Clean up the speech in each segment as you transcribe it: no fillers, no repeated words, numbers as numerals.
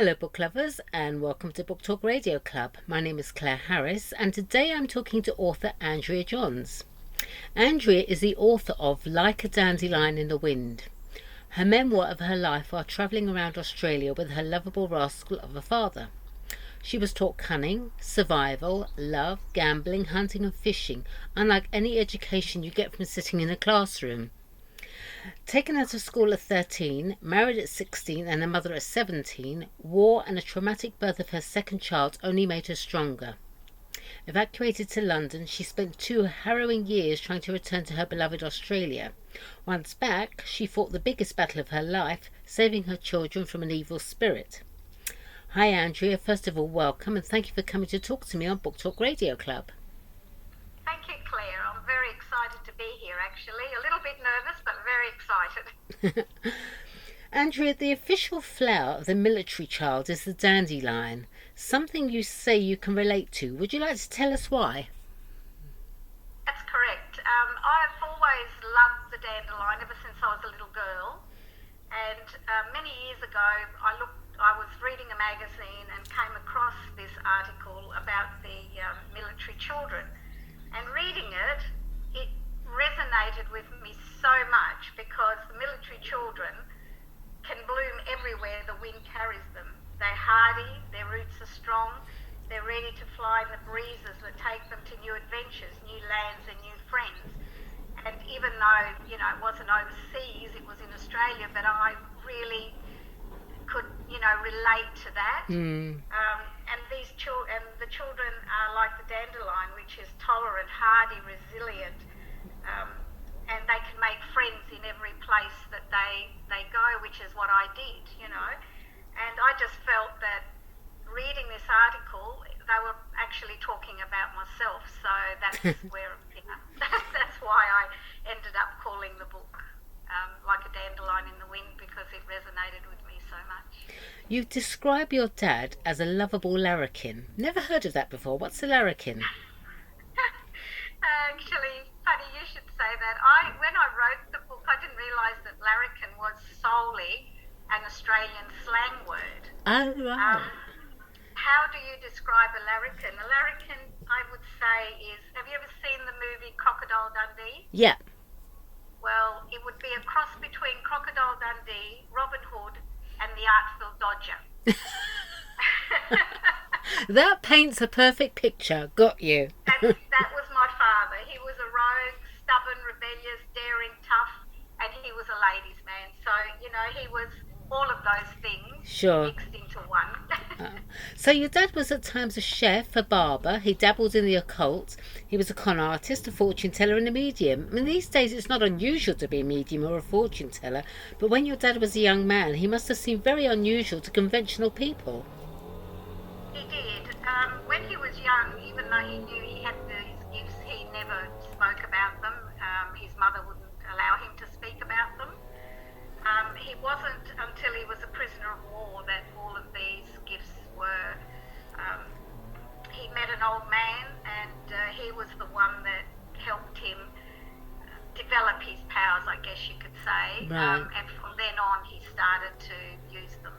Hello, book lovers, and welcome to Book Talk Radio Club. My name is Claire Harris, and today I'm talking to author Andrea Johns. Andrea is the author of Like a Dandelion in the Wind, her memoir of her life while travelling around Australia with her lovable rascal of a father. She was taught cunning, survival, love, gambling, hunting and fishing, unlike any education you get from sitting in a classroom. Taken out of school at 13, married at 16 and a mother at 17, war and a traumatic birth of her second child only made her stronger. Evacuated to London, she spent 2 harrowing years trying to return to her beloved Australia. Once back, she fought the biggest battle of her life, saving her children from an evil spirit. Hi Andrea, first of all welcome and thank you for coming to talk to me on Book Talk Radio Club. Thank you, Claire. I'm very excited to be here, actually. A little bit nervous, but very excited. Andrea, the official flower of the military child is the dandelion, something you say you can relate to. Would you like to tell us why? That's correct. I've always loved the dandelion ever since I was a little girl. And many years ago, I was reading a magazine and came across this article about the military children. And reading it, it resonated with me so much because the military children can bloom everywhere the wind carries them. They're hardy, their roots are strong, they're ready to fly in the breezes that take them to new adventures, new lands and new friends. And even though, it wasn't overseas, it was in Australia, but I really could, relate to that. And the children are like the dandelion, which is tolerant, hardy, resilient, and they can make friends in every place that they go, which is what I did, And I just felt that reading this article, they were actually talking about myself, so that's where, that's why I ended up calling the book Like a Dandelion in the Wind, because it resonated with me so much. You describe your dad as a lovable larrikin. Never heard of that before. What's a larrikin? Actually, funny you should say that. When I wrote the book, I didn't realise that larrikin was solely an Australian slang word. Oh, right. How do you describe a larrikin? A larrikin, I would say, is... Have you ever seen the movie Crocodile Dundee? Yeah. Well, it would be a cross between Crocodile Dundee, Robin Hood, and the Artful Dodger. That paints a perfect picture. Got you. That was my father. He was a rogue, stubborn, rebellious, daring, tough, and he was a ladies' man. So, he was all of those things mixed into one. So your dad was at times a chef, a barber. He dabbled in the occult. He was a con artist, a fortune teller and a medium. I mean, these days it's not unusual to be a medium or a fortune teller, but when your dad was a young man, he must have seemed very unusual to conventional people. He did. When he was young, even though he knew he had these gifts, he never spoke about them. His mother wouldn't allow him to speak about them. He wasn't until he was a prisoner of war that all of these gifts were. He met an old man, and he was the one that helped him develop his powers, I guess you could say. Right. And from then on, he started to use them.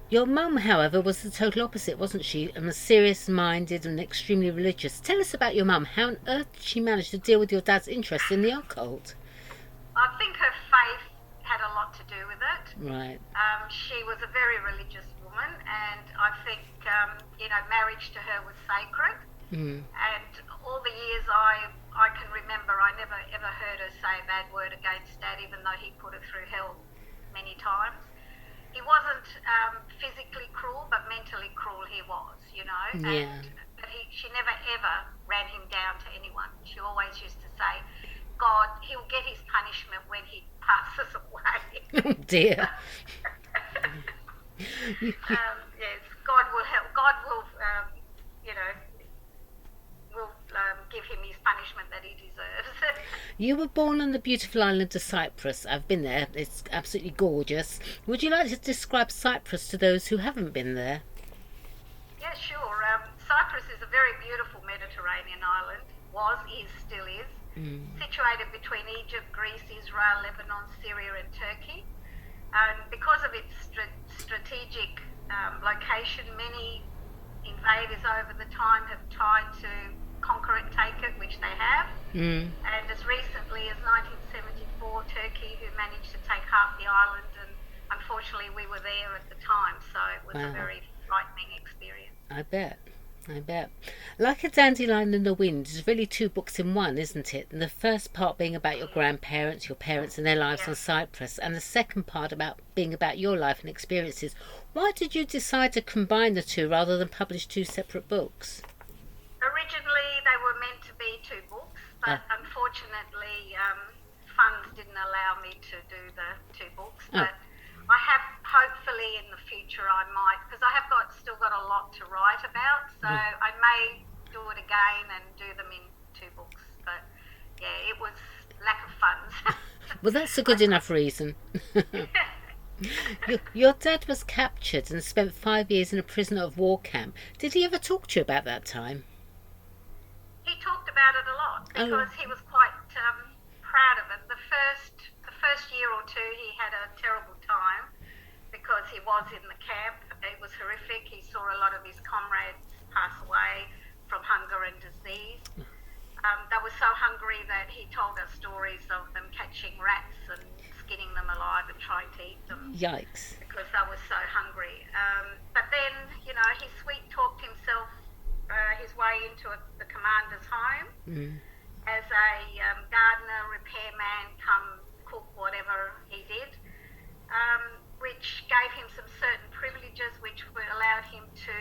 Your mum, however, was the total opposite, wasn't she? A mysterious-minded and extremely religious. Tell us about your mum. How on earth did she manage to deal with your dad's interest in the occult? I think her faith had a lot to do with it. Right. She was a very religious woman, and I think, marriage to her was sacred. And all the years I can remember, I never ever heard her say a bad word against Dad, even though he put her through hell many times. He wasn't physically cruel, but mentally cruel he was, Yeah. But she never ever ran him down to anyone. She always used to say, God, he'll get his punishment when he passes away. Oh dear. Yes, God will help. God will, give him his punishment that he deserves. You were born on the beautiful island of Cyprus. I've been there. It's absolutely gorgeous. Would you like to describe Cyprus to those who haven't been there? Yeah, sure. Cyprus is a very beautiful Mediterranean island. Still is. Situated between Egypt, Greece, Israel, Lebanon, Syria and Turkey. And because of its strategic location, many invaders over the time have tried to conquer it, take it, which they have. And as recently as 1974, Turkey, who managed to take half the island, and unfortunately we were there at the time, so it was a very frightening experience. I bet. Like a Dandelion in the Wind is really two books in one, isn't it? And the first part being about your grandparents, your parents and their lives on Cyprus, and the second part being about your life and experiences. Why did you decide to combine the two rather than publish two separate books? Originally they were meant to be two books, but unfortunately funds didn't allow me to do the two books. But I have, hopefully in the future I might, because I have still got a lot to write about, so I may do it again and do them in two books. But yeah, it was lack of funds. Well, that's a good enough reason. Your dad was captured and spent 5 years in a prisoner of war camp. Did he ever talk to you about that time? He talked about it a lot because he was quite proud of it. The first year or two he had a terrible time because he was in the camp. It was horrific. He saw a lot of his comrades pass away from hunger and disease. They were so hungry that he told us stories of them catching rats and skinning them alive and trying to eat them. Yikes. Because they were so hungry. But then, he sweet-talked himself his way into the commander's home as a gardener, repairman, cook, whatever he did, which gave him some certain privileges which allowed him to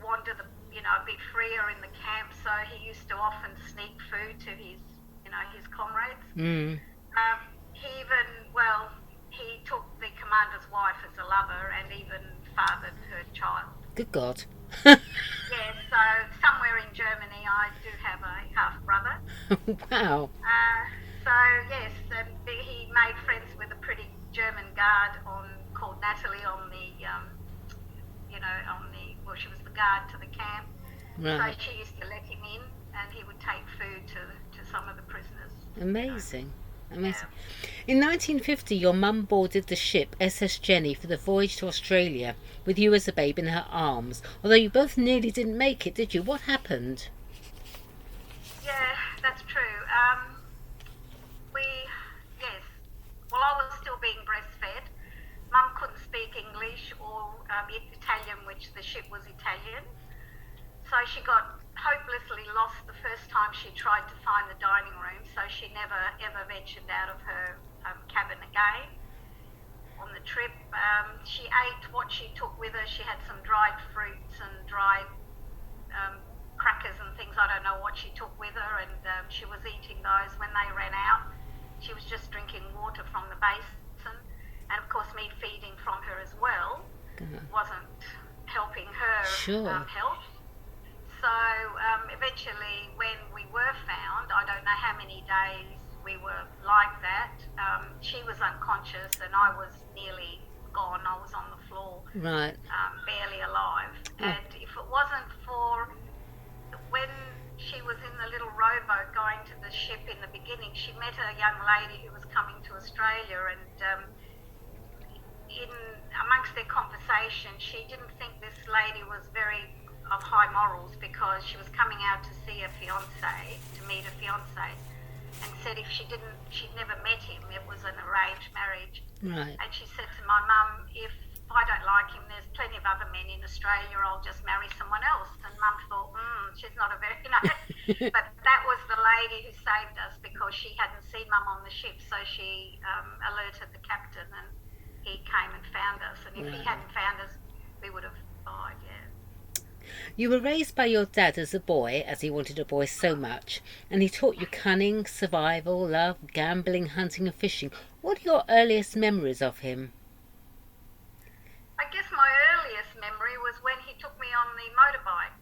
wander a bit freer in the camp. So he used to often sneak food to his comrades. He took the commander's wife as a lover and even fathered her child. Good God. Yeah, so somewhere in Germany I do have a half-brother. Wow. So yes, and he made friends with a pretty German guard called Natalie she was the guard to the camp. Right. So she used to let him in and he would take food to some of the prisoners. Amazing. Yeah. In 1950, your mum boarded the ship SS Jenny for the voyage to Australia with you as a babe in her arms. Although you both nearly didn't make it, did you? What happened? Yeah, that's true. Well, I was still being breastfed. Mum couldn't speak English or Italian, which the ship was Italian. So she got hopelessly lost the first time she tried to find the dining room, so she never ever ventured out of her cabin again on the trip. She ate what she took with her. She had some dried fruits and dried crackers and things. I don't know what she took with her, and she was eating those. When they ran out, she was just drinking water from the basin, and of course me feeding from her as well wasn't helping her health. So eventually when we were found, I don't know how many days we were like that, she was unconscious and I was nearly gone. I was on the floor, right, barely alive. And if it wasn't for when she was in the little rowboat going to the ship in the beginning, she met a young lady who was coming to Australia, and in amongst their conversation she didn't think this lady was very of high morals because she was coming out to see a fiance, to meet a fiance, and said if she'd never met him, it was an arranged marriage. right. And she said to my mum, if I don't like him, there's plenty of other men in Australia, I'll just marry someone else. And Mum thought, she's not a very, but that was the lady who saved us because she hadn't seen Mum on the ship, so she alerted the captain and he came and found us. And if he hadn't found us, we would have died, yeah. You were raised by your dad as a boy, as he wanted a boy so much, and he taught you cunning, survival, love, gambling, hunting and fishing. What are your earliest memories of him? I guess my earliest memory was when he took me on the motorbike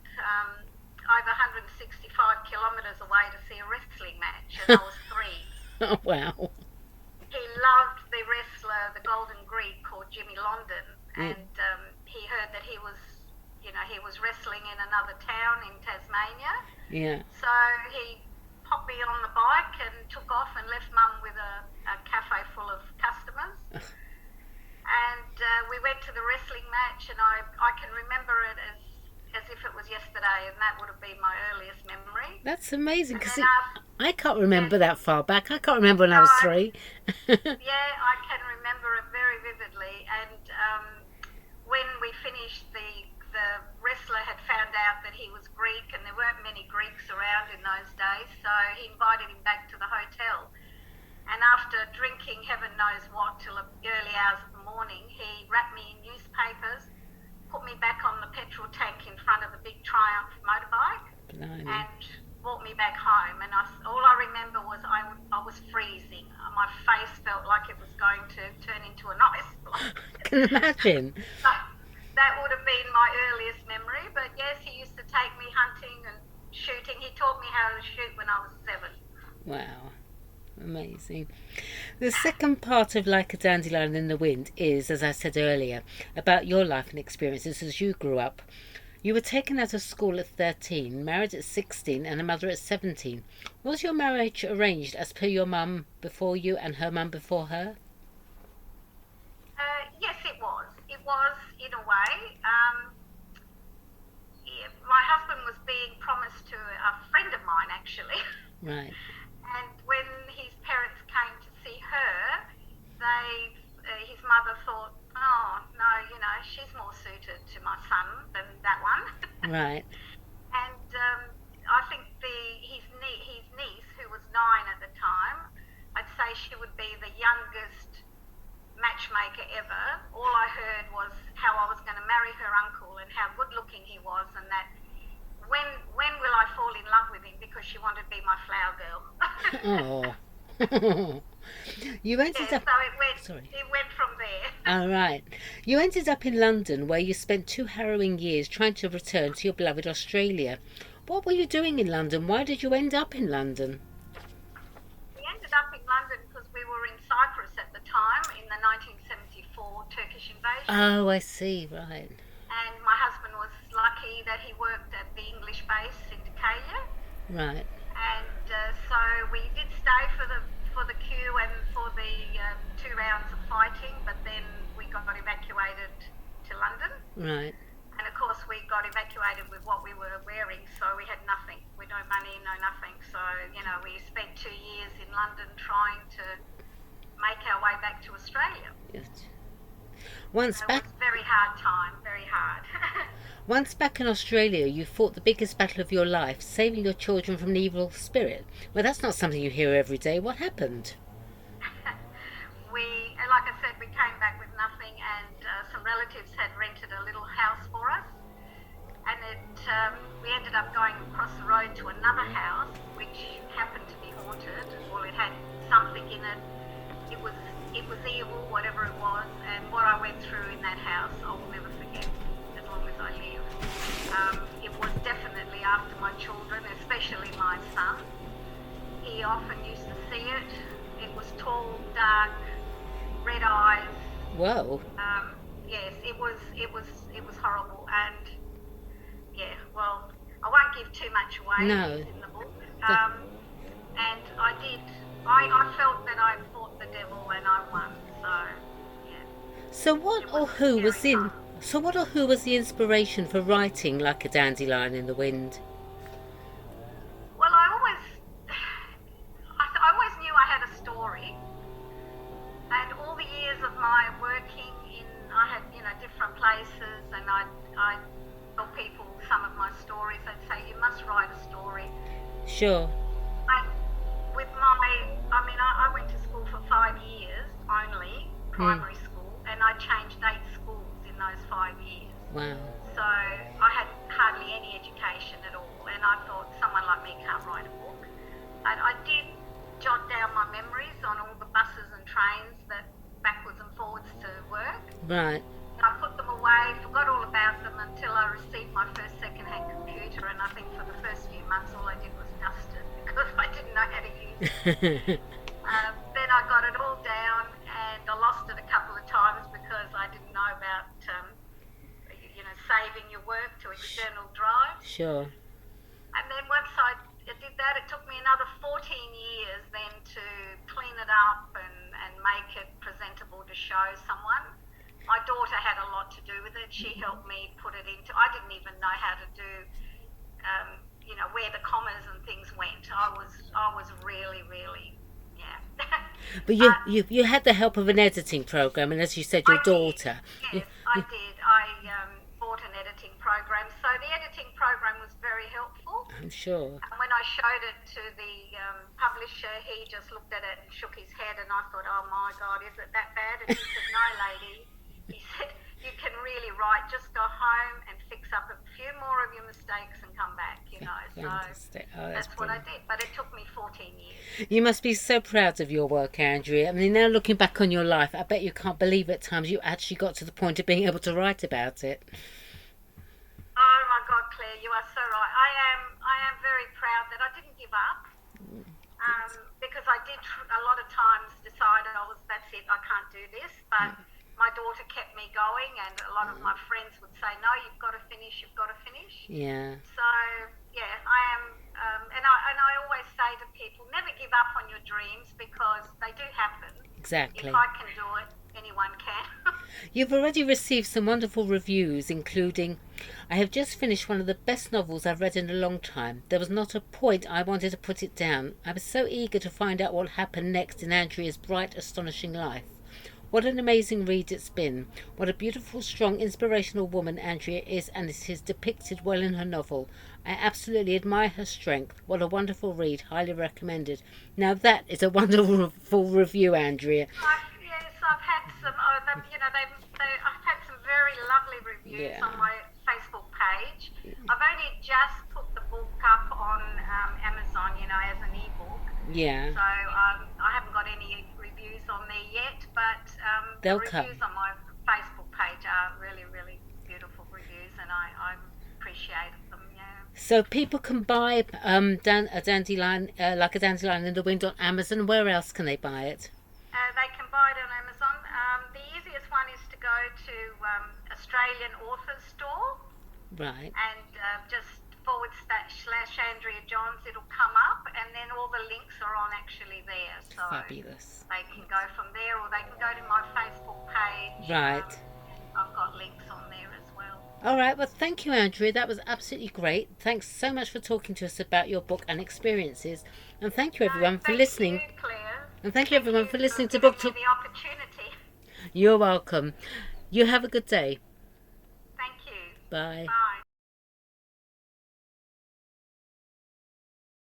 over 165 kilometres away to see a wrestling match, and I was 3. Oh, wow. He loved the wrestler, the Golden Greek, called Jimmy London, and he heard that he was wrestling in another town in Tasmania. Yeah. So he popped me on the bike and took off and left Mum with a cafe full of customers. And we went to the wrestling match, and I can remember it as if it was yesterday, and that would have been my earliest memory. That's amazing, And because then I can't remember that far back. I can't remember when I no, was 3. yeah, I can remember it very vividly. And when we finished, the wrestler had found out that he was Greek, and there weren't many Greeks around in those days, so he invited him back to the hotel. And after drinking heaven knows what till the early hours of the morning, he wrapped me in newspapers, put me back on the petrol tank in front of the big Triumph motorbike, Blimey. and brought me back home. And all I remember was I was freezing. My face felt like it was going to turn into an ice block. I can imagine. So that would have been my earliest memory. But yes, he used to take me hunting and shooting. He taught me how to shoot when I was 7. Wow. Amazing. The second part of Like a Dandelion in the Wind is, as I said earlier, about your life and experiences as you grew up. You were taken out of school at 13, married at 16 and a mother at 17. Was your marriage arranged as per your mum before you and her mum before her? Yes, it was. It was, in a way. My husband was being promised to a friend of mine, actually. Right. And when his parents came to see her, his mother thought, oh, no, she's more suited to my son than that one. Right. And I think his niece, who was 9 at the time, I'd say she would be the youngest matchmaker ever. All I heard was how I was going to marry her uncle and how good looking he was, and that when will I fall in love with him, because she wanted to be my flower girl. Oh. You ended up... So it went from there. All right. You ended up in London, where you spent 2 harrowing years trying to return to your beloved Australia. What were you doing in London? Why did you end up in London? We ended up in London because we were in Cyprus at the time, in the 1974 Turkish invasion. Oh, I see, right. And my husband was lucky that he worked at the English base in Decatur. Right. And so we did stay for the queue and for the 2 rounds of fighting, but then we got evacuated to London. Right. And of course we got evacuated with what we were wearing, so we had nothing. We no money, no nothing. So, we spent 2 years in London trying to make our way back to Australia. Yes. It was a very hard time, very hard. Once back in Australia, you fought the biggest battle of your life, saving your children from an evil spirit. Well, that's not something you hear every day. What happened? Like I said, we came back with nothing, and some relatives had rented a little house for us. And we ended up going across the road to another house, which happened to be haunted. Well, it had something in it. It was evil, whatever it was. And what I went through in that house, I will never forget as long as I live. It was definitely after my children, especially my son. He often used to see it. It was tall, dark, red eyes. Whoa. Yes, it was horrible, and yeah, well, I won't give too much away. No. In the book. And I felt that I fought the devil and I won. So yeah. So what or who was the inspiration for writing Like a Dandelion in the Wind? Well, I always knew I had a story. And all the years of my working I had, different places, and I'd tell people some of my stories. I'd say, you must write a story. Sure. I went to school for 5 years only, primary school, and I changed 8 schools in those 5 years. Wow. So I had hardly any education at all, and I thought someone like me can't write a book. And I did jot down my memories on all the buses and trains that backwards and forwards to work. Right. I put them away, forgot all about them until I received my first second-hand computer, and I think for the first few months all I did was dust it because I didn't know how to use it. Then I got it all down, and I lost it a couple of times because I didn't know about, saving your work to external drive. Sure. And then once I did that, it took me another 14 years then to clean it up and make it presentable to show someone. my daughter had a lot to do with it. She helped me put it into. I didn't even know how to do, where the commas and things went. I was really, really, yeah. But you had the help of an editing program, and as you said, your daughter. Yes, I did. I bought an editing program, so the editing program was very helpful. I'm sure. And when I showed it to the publisher, he just looked at it and shook his head, and I thought, oh my God, is it that bad? And he said, no, lady. He said, you can really write. Just go home and fix up a few more of your mistakes and come back, Fantastic. So that's what I did. But it took me 14 years. You must be so proud of your work, Andrea. I mean, now looking back on your life, I bet you can't believe at times you actually got to the point of being able to write about it. Oh my God, Claire, you are so right. I am very proud that I didn't give up. Because I did a lot of times decide that's it, I can't do this. But my daughter kept me going, and a lot of my friends would say, no, you've got to finish. Yeah. So, yeah, I am, and I always say to people, never give up on your dreams, because they do happen. Exactly. If I can do it, anyone can. You've already received some wonderful reviews, including, I have just finished one of the best novels I've read in a long time. There was not a point I wanted to put it down. I was so eager to find out what happened next in Andrea's bright, astonishing life. What an amazing read it's been. What a beautiful, strong, inspirational woman Andrea is, and it is depicted well in her novel. I absolutely admire her strength. What a wonderful read. Highly recommended. Now that is a wonderful review, Andrea. I've had some, I've had some very lovely reviews on my Facebook page. I've only just put the book up on Amazon, as an ebook. Yeah. So I haven't got any reviews on there yet, but the reviews on my Facebook page are really, really beautiful reviews, and I appreciate them. Yeah. So people can buy a dandelion, like a dandelion in the wind, on Amazon. Where else can they buy it? They can buy it on Amazon. The easiest one is to go to Australian Authors Store. Right. And just / Andrea Johns, it'll come up, and then all the links are on actually there. So fabulous. They can go from there, or they can go to my Facebook page. Right. I've got links on there as well. All right. Well, thank you, Andrea. That was absolutely great. Thanks so much for talking to us about your book and experiences. And thank you, everyone, for listening. Thank you, Claire. And thank you, everyone, for listening to Book Talk. The opportunity. You're welcome. You have a good day. Thank you. Bye. Bye.